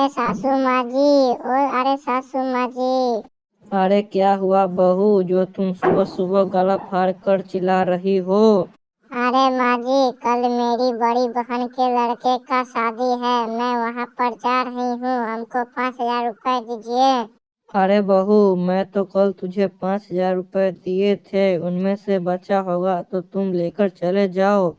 अरे सासू माँ जी। और अरे सासू माँ जी। अरे क्या हुआ बहू, जो तुम सुबह सुबह गला फाड़ कर चिल्ला रही हो? अरे माँ जी, कल मेरी बड़ी बहन के लड़के का शादी है, मैं वहाँ पर जा रही हूँ, हमको 5,000 रुपए दीजिए। अरे बहू, मैं तो कल तुझे 5,000 रुपए दिए थे, उनमें से बचा होगा तो तुम लेकर चले जाओ।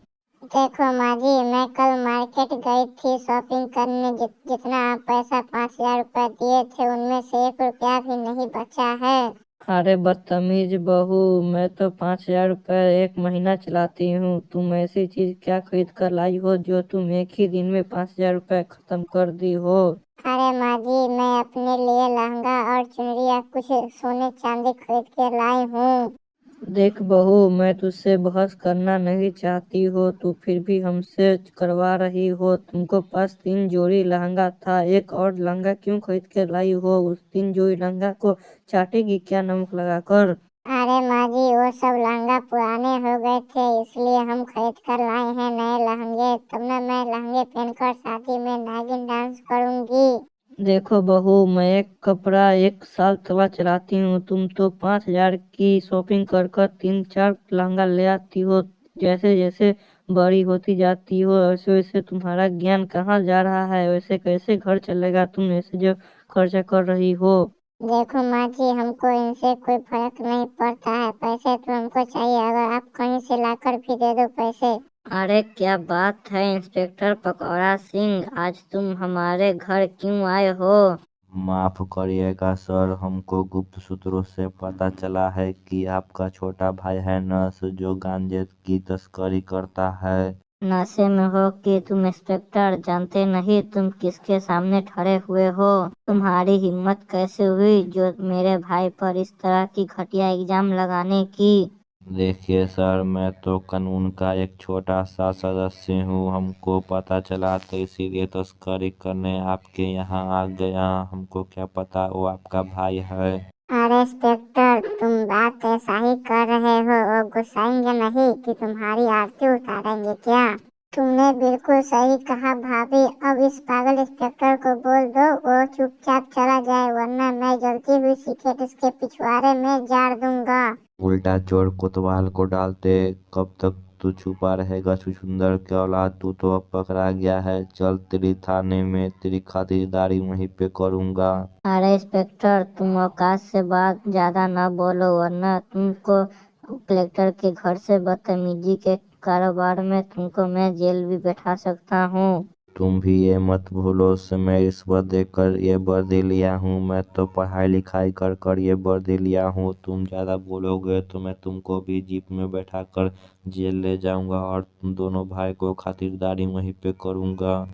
देखो माँ जी, मैं कल मार्केट गई थी शॉपिंग करने, जितना आप पैसा 5,000 रुपए दिए थे उनमें से 1 रुपया भी नहीं बचा है। अरे बदतमीज बहू, मैं तो 5,000 रुपए एक महीना चलाती हूँ। तुम ऐसी चीज क्या खरीद कर लाई हो जो तुम एक ही दिन में 5,000 रुपए खत्म कर दी हो? अरे माँ जी, मैं अपने लिए लहंगा और चुनरी या कुछ सोने चांदी खरीद के लाई हूँ। देख बहू, मैं तुझसे बहस करना नहीं चाहती हो, तू फिर भी हमसे करवा रही हो। तुमको पास 3 जोड़ी लहंगा था, एक और लहंगा क्यों खरीद के लाई हो? उस 3 जोड़ी लहंगा को चाटेगी क्या नमक लगाकर? अरे माँ जी, वो सब लहंगा पुराने हो गए थे, इसलिए हम खरीद कर लाए हैं नए लहंगे, तब ना मैं लहंगे पहनकर शादी में नागिन डांस करूंगी। देखो बहू, मैं एक कपड़ा 1 साल तक चलाती हूँ, तुम तो 5,000 की शॉपिंग कर कर 3-4 लहंगा ले आती हो। जैसे जैसे बड़ी होती जाती हो वैसे वैसे तुम्हारा ज्ञान कहाँ जा रहा है? वैसे कैसे घर चलेगा तुम ऐसे जो खर्चा कर रही हो? देखो माँ जी, हमको इनसे कोई फर्क नहीं पड़ता है, पैसे तो हमको चाहिए, अगर आप कहीं से लाकर भी दे दो पैसे। अरे क्या बात है इंस्पेक्टर पकौड़ा सिंह, आज तुम हमारे घर क्यों आए हो? माफ करिएगा सर, हमको गुप्त सूत्रों से पता चला है कि आपका छोटा भाई है नर्स, जो गांजे की तस्करी करता है। नशे में हो कि तुम इंस्पेक्टर? जानते नहीं तुम किसके सामने खड़े हुए हो? तुम्हारी हिम्मत कैसे हुई जो मेरे भाई पर इस तरह की घटिया इल्जाम लगाने की? देखिए सर, मैं तो कानून का एक छोटा सा सदस्य हूँ, हमको पता चला तो इसीलिए तस्करी करने आपके यहाँ आ गया। हमको क्या पता वो आपका भाई है। अरे इंस्पेक्टर, तुम बात ऐसा ही कर रहे हो, वो गुस्साएंगे नहीं कि तुम्हारी आरती उतारेंगे क्या? तुमने बिल्कुल सही कहा भाभी, अब इस पागल इंस्पेक्टर को बोल दो वो चुपचाप चला जाए, वरना मैं जलती हुई सिगरेट इसके पिछवाड़े में जाड़ दूंगा। उल्टा चोर कोतवाल को डालते, कब तक तू छुपा रहेगा छुछुंदर के औलाद? तू तो अब पकड़ा गया है, चल तेरी थाने में तेरी खातिरदारी वहीं पे करूंगा। अरे इंस्पेक्टर, तुम औकात से बात ज्यादा न बोलो, वरना तुमको कलेक्टर के घर से बदतमीजी के कारोबार में तुमको मैं जेल भी बैठा सकता हूँ। तुम भी ये मत भूलो, मैं रिश्वत देकर ये वर्दी लिया हूँ, मैं तो पढ़ाई लिखाई कर कर ये वर्दी लिया हूँ। तुम ज्यादा बोलोगे तो मैं तुमको भी जीप में बैठा कर जेल ले जाऊंगा और तुम दोनों भाई को खातिरदारी वहीं पे करूंगा।